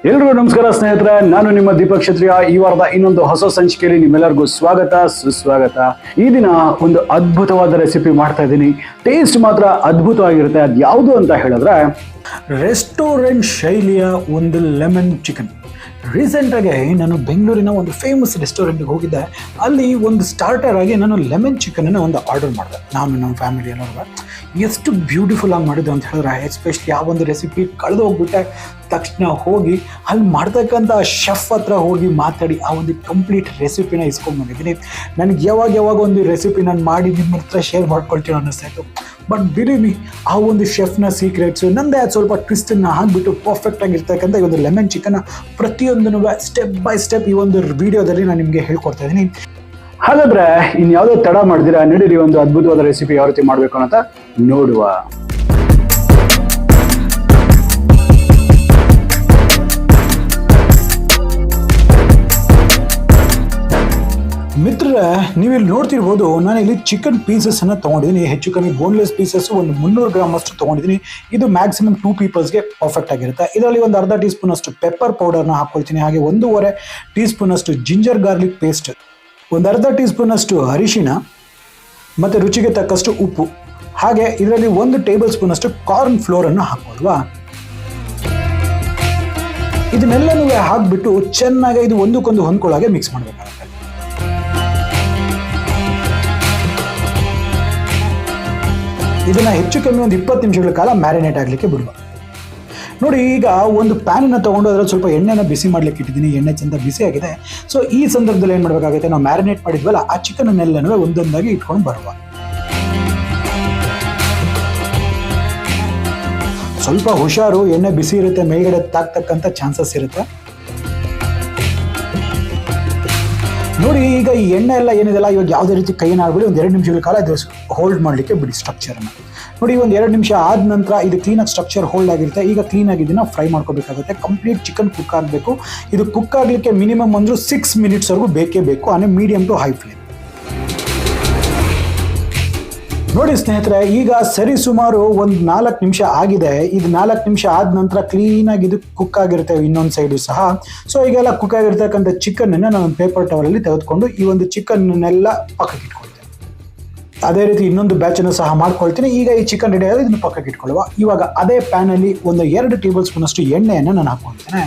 ಎಲ್ರಿಗೂ ನಮಸ್ಕಾರ ಸ್ನೇಹಿತರೆ, ನಾನು ನಿಮ್ಮ ದೀಪಕ್ ಕ್ಷತ್ರಿಯ. ಈ ವಾರದ ಇನ್ನೊಂದು ಹೊಸ ಸಂಚಿಕೆಯಲ್ಲಿ ನಿಮ್ಮೆಲ್ಲರಿಗೂ ಸ್ವಾಗತ ಸುಸ್ವಾಗತ. ಈ ದಿನ ಒಂದು ಅದ್ಭುತವಾದ ರೆಸಿಪಿ ಮಾಡ್ತಾ ಇದ್ದೀನಿ. ಟೇಸ್ಟ್ ಮಾತ್ರ ಅದ್ಭುತವಾಗಿರುತ್ತೆ. ಅದು ಯಾವುದು ಅಂತ ಹೇಳಿದ್ರೆ ರೆಸ್ಟೋರೆಂಟ್ ಶೈಲಿಯ ಒಂದು ಲೆಮನ್ ಚಿಕನ್. ರೀಸೆಂಟಾಗಿ ನಾನು ಬೆಂಗಳೂರಿನ ಒಂದು ಫೇಮಸ್ ರೆಸ್ಟೋರೆಂಟ್ಗೆ ಹೋಗಿದ್ದೆ. ಅಲ್ಲಿ ಒಂದು ಸ್ಟಾರ್ಟರ್ ಆಗಿ ನಾನು ಲೆಮನ್ ಚಿಕನನ್ನು ಒಂದು ಆರ್ಡರ್ ಮಾಡಿದೆ. ನಾನು ನಮ್ಮ ಫ್ಯಾಮಿಲಿ ಎಲ್ಲರೂ ಎಷ್ಟು ಬ್ಯೂಟಿಫುಲ್ ಆಗಿ ಮಾಡಿದ್ದು ಅಂತ ಹೇಳಿದ್ರೆ, ಎಸ್ಪೆಷಲಿ ಆ ಒಂದು ರೆಸಿಪಿ ಕಳೆದು ಹೋಗ್ಬಿಟ್ಟೆ ತಕ್ಷಣ ಹೋಗಿ ಅಲ್ಲಿ ಮಾಡ್ತಕ್ಕಂಥ ಶೆಫ್ ಹತ್ರ ಹೋಗಿ ಮಾತಾಡಿ ಆ ಒಂದು ಕಂಪ್ಲೀಟ್ ರೆಸಿಪಿನ ಇಸ್ಕೊಂಡ್ಬಂದಿದ್ದೀನಿ. ನನಗೆ ಯಾವಾಗ ಒಂದು ರೆಸಿಪಿ ನಾನು ಮಾಡಿ ನಿಮ್ಮ ಹತ್ರ ಶೇರ್ ಮಾಡ್ಕೊಳ್ತೀನಿ ಅನ್ನಿಸ್ತಾಯಿತ್ತು. ಬಟ್ ಬಿಲೀವ್ ಆ ಒಂದು ಶೆಫ್ನ ಸೀಕ್ರೆಟ್ಸು ನಂದೇ ಅದು ಸ್ವಲ್ಪ ಟ್ವಿಸ್ಟನ್ನು ಹಾಕಿಬಿಟ್ಟು ಪರ್ಫೆಕ್ಟಾಗಿರ್ತಕ್ಕಂಥ ಈ ಒಂದು ಲೆಮನ್ ಚಿಕನ್ನ ಪ್ರತಿಯೊಂದನ್ನು ಸ್ಟೆಪ್ ಬೈ ಸ್ಟೆಪ್ ಈ ಒಂದು ವಿಡಿಯೋದಲ್ಲಿ ನಾನು ನಿಮಗೆ ಹೇಳ್ಕೊಡ್ತಾ ಇದ್ದೀನಿ. ಹಾಗಾದರೆ ಇನ್ಯಾವುದೋ ತಡ ಮಾಡಿದಿರಾ, ನಡೀರಿ ಒಂದು ಅದ್ಭುತವಾದ ರೆಸಿಪಿ ಯಾವ ರೀತಿ ಮಾಡಬೇಕು ಅಂತ ನೋಡುವ. ಮಿತ್ರರೇ, ನೀವಿಲ್ಲಿ ನೋಡ್ತಿರ್ಬೋದು, ನಾನು ಇಲ್ಲಿ ಚಿಕನ್ ಪೀಸಸ್ಸನ್ನು ತೊಗೊಂಡಿದ್ದೀನಿ. ಹೆಚ್ಚು ಕಮ್ಮಿ ಬೋನ್ಲೆಸ್ ಪೀಸಸ್ಸು ಒಂದು 300 ಗ್ರಾಮ್ ಅಷ್ಟು ತೊಗೊಂಡಿದ್ದೀನಿ. ಇದು ಮ್ಯಾಕ್ಸಿಮಮ್ 2 ಪೀಪಲ್ಸ್ಗೆ ಪರ್ಫೆಕ್ಟ್ ಆಗಿರುತ್ತೆ. ಇದರಲ್ಲಿ ಒಂದು ಅರ್ಧ ಟೀ ಸ್ಪೂನ್ ಅಷ್ಟು ಪೆಪ್ಪರ್ ಪೌಡರ್ನ ಹಾಕ್ಕೊಳ್ತೀನಿ. ಹಾಗೆ 1.5 ಟೀ ಸ್ಪೂನ್ ಅಷ್ಟು ಜಿಂಜರ್ ಗಾರ್ಲಿಕ್ ಪೇಸ್ಟ್, ಒಂದು ಅರ್ಧ ಟೀ ಸ್ಪೂನ್ ಅಷ್ಟು ಅರಿಶಿನ ಮತ್ತು ರುಚಿಗೆ ತಕ್ಕಷ್ಟು ಉಪ್ಪು, ಹಾಗೆ ಇದರಲ್ಲಿ 1 ಟೇಬಲ್ ಸ್ಪೂನ್ ಅಷ್ಟು ಕಾರ್ನ್ ಫ್ಲೋರನ್ನು ಹಾಕೋಲ್ವಾ. ಇದನ್ನೆಲ್ಲನೂ ಹಾಕಿಬಿಟ್ಟು ಚೆನ್ನಾಗಿ ಇದು ಒಂದಕ್ಕೊಂದು ಹೊಂದ್ಕೊಳ್ಳಾಗೆ ಮಿಕ್ಸ್ ಮಾಡಬೇಕಾಗುತ್ತೆ. ಇದನ್ನು ಹೆಚ್ಚು ಕಮ್ಮಿ ಒಂದು 20 ನಿಮಿಷಗಳ ಕಾಲ ಮ್ಯಾರಿನೇಟ್ ಆಗಲಿಕ್ಕೆ ಬಿಡುವ. ನೋಡಿ, ಈಗ ಒಂದು ಪ್ಯಾನನ್ನು ತೊಗೊಂಡು ಅದರಲ್ಲಿ ಸ್ವಲ್ಪ ಎಣ್ಣೆನ ಬಿಸಿ ಮಾಡಲಿಕ್ಕೆ ಇಟ್ಟಿದ್ದೀನಿ. ಎಣ್ಣೆ ಚಂದ ಬಿಸಿ ಆಗಿದೆ. ಸೊ ಈ ಸಂದರ್ಭದಲ್ಲಿ ಏನು ಮಾಡಬೇಕಾಗುತ್ತೆ, ನಾವು ಮ್ಯಾರಿನೇಟ್ ಮಾಡಿದ್ವಲ್ಲ ಆ ಚಿಕನ್ನನ್ನೆಲ್ಲನೂ ಒಂದೊಂದಾಗಿ ಇಟ್ಕೊಂಡು ಬರುವ. ಸ್ವಲ್ಪ ಹುಷಾರು, ಎಣ್ಣೆ ಬಿಸಿ ಇರುತ್ತೆ, ಮೇಲ್ಗಡೆ ತಾಕ್ತಕ್ಕಂಥ ಚಾನ್ಸಸ್ ಇರುತ್ತೆ. ನೋಡಿ, ಈಗ ಈ ಎಣ್ಣೆ ಎಲ್ಲ ಏನಿದೆಲ್ಲ ಇವಾಗ ಯಾವುದೇ ರೀತಿ ಕೈಯನ್ನು ಆಡ್ಬಿಡಿ ಒಂದು 2 ನಿಮಿಷಗಳ ಕಾಲ ಇದು ಹೋಲ್ಡ್ ಮಾಡಲಿಕ್ಕೆ ಬಿಡಿ ಸ್ಟ್ರಕ್ಚರನ್ನು. ನೋಡಿ, ಒಂದು 2 ನಿಮಿಷ ಆದ ನಂತರ ಇದು ಕ್ಲೀನಾಗಿ ಸ್ಟ್ರಕ್ಚರ್ ಹೋಲ್ಡ್ ಆಗಿರುತ್ತೆ. ಈಗ ಕ್ಲೀನಾಗಿ ಇದನ್ನು ಫ್ರೈ ಮಾಡ್ಕೋಬೇಕಾಗುತ್ತೆ. ಕಂಪ್ಲೀಟ್ ಚಿಕನ್ ಕುಕ್ ಆಗಬೇಕು. ಇದು ಕುಕ್ ಆಗಲಿಕ್ಕೆ ಮಿನಿಮಮ್ ಒಂದು 6 ಮಿನಿಟ್ಸ್ವರೆಗೂ ಬೇಕೇ ಬೇಕು, ಅಂದರೆ ಮೀಡಿಯಮ್ ಟು ಹೈ ಫ್ಲೇಮ್. ನೋಡಿ ಸ್ನೇಹಿತರೆ, ಈಗ ಸರಿ ಸುಮಾರು ಒಂದು 4 ನಿಮಿಷ ಆಗಿದೆ. ಇದು 4 ನಿಮಿಷ ಆದ ನಂತರ ಕ್ಲೀನಾಗಿ ಇದು ಕುಕ್ ಆಗಿರುತ್ತೆ ಇನ್ನೊಂದು ಸೈಡು ಸಹ. ಸೊ ಈಗೆಲ್ಲ ಕುಕ್ ಆಗಿರ್ತಕ್ಕಂಥ ಚಿಕನ್ನನ್ನು ನಾನು ಪೇಪರ್ ಟವಲಲ್ಲಿ ತೆಗೆದುಕೊಂಡು ಈ ಒಂದು ಚಿಕನ್ನನ್ನೆಲ್ಲ ಪಕ್ಕಕ್ಕೆ ಇಟ್ಕೊಳ್ತೇನೆ. ಅದೇ ರೀತಿ ಇನ್ನೊಂದು ಬ್ಯಾಚನ್ನು ಸಹ ಮಾಡ್ಕೊಳ್ತೀನಿ. ಈಗ ಈ ಚಿಕನ್ ರೆಡಿ ಆಗಿ ಇದನ್ನು ಪಕ್ಕಕ್ಕೆ ಇಟ್ಕೊಳ್ಳುವ. ಇವಾಗ ಅದೇ ಪ್ಯಾನಲ್ಲಿ ಒಂದು 2 ಟೇಬಲ್ ಸ್ಪೂನ್ ಅಷ್ಟು ಎಣ್ಣೆಯನ್ನು ನಾನು ಹಾಕ್ಕೊಳ್ತೇನೆ.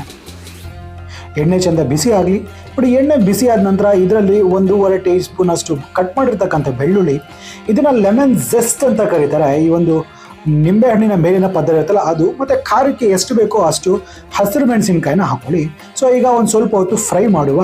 ಎಣ್ಣೆ ಚೆಂದ ಬಿಸಿ ಆಗಲಿ. ನೋಡಿ, ಎಣ್ಣೆ ಬಿಸಿ ಆದ ನಂತರ ಇದರಲ್ಲಿ 1.5 ಟೀ ಸ್ಪೂನ್ ಅಷ್ಟು ಕಟ್ ಮಾಡಿರ್ತಕ್ಕಂಥ ಬೆಳ್ಳುಳ್ಳಿ, ಇದನ್ನು ಲೆಮನ್ ಜೆಸ್ಟ್ ಅಂತ ಕರೀತಾರೆ. ಈ ಒಂದು ನಿಂಬೆಹಣ್ಣಿನ ಮೇಲಿನ ಪದರ ಇರುತ್ತಲ್ಲ ಅದು, ಮತ್ತು ಖಾರಕ್ಕೆ ಎಷ್ಟು ಬೇಕೋ ಅಷ್ಟು ಹಸಿರು ಮೆಣಸಿನಕಾಯಿನ ಹಾಕೊಳ್ಳಿ. ಸೊ ಈಗ ಒಂದು ಸ್ವಲ್ಪ ಹೊತ್ತು ಫ್ರೈ ಮಾಡುವ.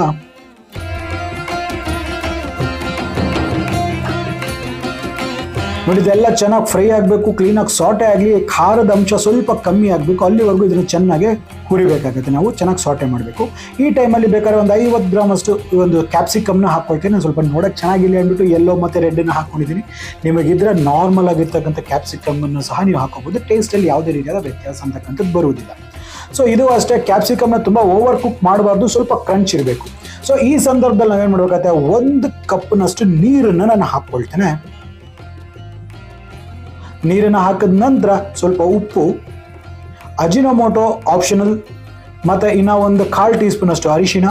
ನೋಡಿ, ಇದೆಲ್ಲ ಚೆನ್ನಾಗಿ ಫ್ರೈ ಆಗಬೇಕು, ಕ್ಲೀನಾಗಿ ಸಾಟೆ ಆಗಲಿ, ಖಾರದ ಅಂಶ ಸ್ವಲ್ಪ ಕಮ್ಮಿ ಆಗಬೇಕು, ಅಲ್ಲಿವರೆಗೂ ಇದನ್ನು ಚೆನ್ನಾಗಿ ಹುರಿಬೇಕಾಗುತ್ತೆ. ನಾವು ಚೆನ್ನಾಗಿ ಸಾಟೆ ಮಾಡಬೇಕು. ಈ ಟೈಮಲ್ಲಿ ಬೇಕಾದ್ರೆ ಒಂದು 50 ಗ್ರಾಮ್ ಅಷ್ಟು ಒಂದು ಕ್ಯಾಪ್ಸಿಕಮ್ನ ಹಾಕ್ಕೊಳ್ತೀನಿ. ನಾನು ಸ್ವಲ್ಪ ನೋಡೋಕ್ಕೆ ಚೆನ್ನಾಗಿಲ್ಲ ಅಂದ್ಬಿಟ್ಟು ಯೆಲ್ಲೋ ಮತ್ತು ರೆಡ್ಡನ್ನು ಹಾಕ್ಕೊಂಡಿದ್ದೀನಿ. ನಿಮಗಿದ್ರೆ ನಾರ್ಮಲ್ ಆಗಿರ್ತಕ್ಕಂಥ ಕ್ಯಾಪ್ಸಿಕಮ್ಮನ್ನು ಸಹ ನೀವು ಹಾಕೋಬೋದು. ಟೇಸ್ಟಲ್ಲಿ ಯಾವುದೇ ರೀತಿಯಾದ ವ್ಯತ್ಯಾಸ ಅಂತಕ್ಕಂಥದ್ದು ಬರುವುದಿಲ್ಲ. ಸೊ ಇದು ಅಷ್ಟೇ, ಕ್ಯಾಪ್ಸಿಕಮ್ನ ತುಂಬ ಓವರ್ ಕುಕ್ ಮಾಡಬಾರ್ದು, ಸ್ವಲ್ಪ ಕ್ರಂಚ್ ಇರಬೇಕು. ಸೊ ಈ ಸಂದರ್ಭದಲ್ಲಿ ನಾವೇನು ಮಾಡಬೇಕಾಗುತ್ತೆ, 1 ಕಪ್ನಷ್ಟು ನೀರನ್ನು ನಾನು ಹಾಕ್ಕೊಳ್ತೇನೆ. ನೀರನ್ನು ಹಾಕಿದ ನಂತರ ಸ್ವಲ್ಪ ಉಪ್ಪು, ಅಜಿನೋಮೋಟೊ ಆಪ್ಷನಲ್, ಮತ್ತು ಇನ್ನು ಒಂದು 1/4 ಟೀ ಸ್ಪೂನ್ ಅಷ್ಟು ಅರಿಶಿನ,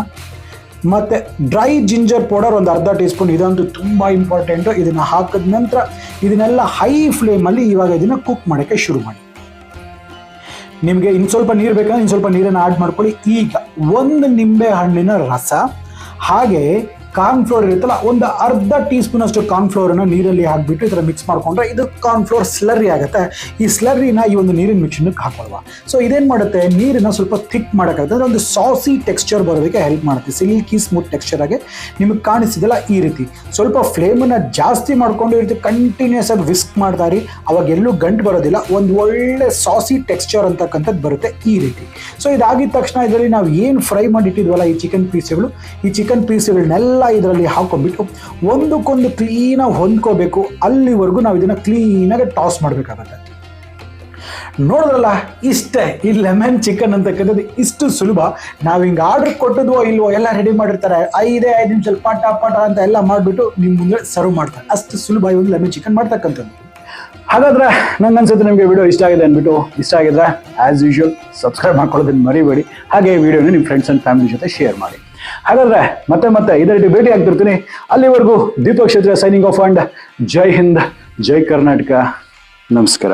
ಮತ್ತು ಡ್ರೈ ಜಿಂಜರ್ ಪೌಡರ್ ಒಂದು ಅರ್ಧ ಟೀ ಸ್ಪೂನ್. ಇದಂತೂ ತುಂಬ ಇಂಪಾರ್ಟೆಂಟು. ಇದನ್ನು ಹಾಕಿದ ನಂತರ ಇದನ್ನೆಲ್ಲ ಹೈ ಫ್ಲೇಮಲ್ಲಿ ಇವಾಗ ಇದನ್ನು ಕುಕ್ ಮಾಡೋಕ್ಕೆ ಶುರು ಮಾಡಿ. ನಿಮಗೆ ಇನ್ನು ಸ್ವಲ್ಪ ನೀರು ಬೇಕಂದ್ರೆ ಇನ್ನು ಸ್ವಲ್ಪ ನೀರನ್ನು ಆ್ಯಡ್ ಮಾಡ್ಕೊಳ್ಳಿ. ಈಗ 1 ನಿಂಬೆ ಹಣ್ಣಿನ ರಸ, ಹಾಗೆ ಕಾರ್ನ್ಫ್ಲೋರ್ ಇರುತ್ತಲ್ಲ, ಒಂದು ಅರ್ಧ ಟೀ ಸ್ಪೂನ್ ಅಷ್ಟು ಕಾರ್ನ್ಫ್ಲೋರನ್ನು ನೀರಲ್ಲಿ ಹಾಕಿಬಿಟ್ಟು ಈ ಥರ ಮಿಕ್ಸ್ ಮಾಡಿಕೊಂಡ್ರೆ ಇದು ಕಾರ್ನ್ಫ್ಲೋರ್ ಸ್ಲರ್ರಿ ಆಗುತ್ತೆ. ಈ ಸ್ಲರ್ರಿನ ಈ ಒಂದು ನೀರಿನ ಮಿಕ್ಸನ್ಗೆ ಹಾಕೊಳ್ಳುವ. ಸೊ ಇದೇನು ಮಾಡುತ್ತೆ, ನೀರನ್ನು ಸ್ವಲ್ಪ ಥಿಕ್ ಮಾಡೋಕ್ಕಾಗುತ್ತೆ. ಅಂದರೆ ಒಂದು ಸಾಸಿ ಟೆಕ್ಸ್ಚರ್ ಬರೋದಕ್ಕೆ ಹೆಲ್ಪ್ ಮಾಡುತ್ತೆ. ಸಿಲ್ಕಿ ಸ್ಮೂತ್ ಟೆಕ್ಸ್ಚರ್ ಆಗಿ ನಿಮಗೆ ಕಾಣಿಸಿದಲ್ಲ ಈ ರೀತಿ. ಸ್ವಲ್ಪ ಫ್ಲೇಮನ್ನು ಜಾಸ್ತಿ ಮಾಡಿಕೊಂಡು ಇರ್ತೀವಿ, ಕಂಟಿನ್ಯೂಸ್ ಆಗಿ ವಿಸ್ಕ್ ಮಾಡ್ತಾ ಇರಿ. ಅವಾಗ ಎಲ್ಲೂ ಗಂಟು ಬರೋದಿಲ್ಲ, ಒಂದು ಒಳ್ಳೆ ಸಾಸಿ ಟೆಕ್ಸ್ಚರ್ ಅಂತಕ್ಕಂಥದ್ದು ಬರುತ್ತೆ ಈ ರೀತಿ. ಸೊ ಇದಾಗಿದ ತಕ್ಷಣ ಇದರಲ್ಲಿ ನಾವು ಏನು ಫ್ರೈ ಮಾಡಿಟ್ಟಿದ್ವಲ್ಲ ಈ ಚಿಕನ್ ಪೀಸ್ಗಳನ್ನೆಲ್ಲ ಇದರಲ್ಲಿ ಹಾಕೊಂಡ್ಬಿಟ್ಟು ಒಂದಕ್ಕೊಂದು ಕ್ಲೀನಾಗಿ ಹೊಂದ್ಕೋಬೇಕು. ಅಲ್ಲಿವರೆಗೂ ನಾವು ಇದನ್ನು ಕ್ಲೀನಾಗಿ ಟಾಸ್ ಮಾಡಬೇಕಾಗುತ್ತೆ. ನೋಡಿದ್ರಲ್ಲ, ಇಷ್ಟೇ ಈ ಲೆಮನ್ ಚಿಕನ್ ಅಂತಕ್ಕಂಥದ್ದು. ಇಷ್ಟು ಸುಲಭ. ನಾವು ಹಿಂಗೆ ಆರ್ಡರ್ ಕೊಟ್ಟದ್ವೋ ಇಲ್ವೋ ಎಲ್ಲ ರೆಡಿ ಮಾಡಿರ್ತಾರೆ. 5 ನಿಮಿಷ ಪಟ ಅಂತ ಎಲ್ಲ ಮಾಡಿಬಿಟ್ಟು ನಿಮ್ಮ ಮುಂದೆ ಸರ್ವ್ ಮಾಡ್ತಾರೆ. ಅಷ್ಟು ಸುಲಭ ಈ ಒಂದು ಲೆಮನ್ ಚಿಕನ್ ಮಾಡ್ತಕ್ಕಂಥದ್ದು. ಹಾಗಾದ್ರೆ ನಂಗೆ ಅನ್ಸುತ್ತೆ ನಿಮಗೆ ವಿಡಿಯೋ ಇಷ್ಟ ಆಗಿದೆ ಅಂದ್ಬಿಟ್ಟು. ಇಷ್ಟ ಆಗಿದ್ರೆ ಆಸ್ ಯೂಶುವಲ್ ಸಬ್ಸ್ಕ್ರೈಬ್ ಮಾಡ್ಕೊಳ್ಳೋದನ್ನ ಮರಿಬೇಡಿ. ಹಾಗೆ ವಿಡಿಯೋನ ನಿಮ್ಮ ಫ್ರೆಂಡ್ಸ್ ಅಂಡ್ ಫ್ಯಾಮಿಲಿ ಜೊತೆ ಶೇರ್ ಮಾಡಿ. ಹಾಗಾದ್ರೆ ಮತ್ತೆ ಇದೇ ರೀತಿ ಭೇಟಿ ಆಗ್ತಿರ್ತೀನಿ. ಅಲ್ಲಿವರೆಗೂ ದೀಪಕ್ ಕ್ಷೇತ್ರ ಸೈನಿಂಗ್ ಆಫ್ ಅಂಡ್ ಜೈ ಹಿಂದ್, ಜೈ ಕರ್ನಾಟಕ, ನಮಸ್ಕಾರ.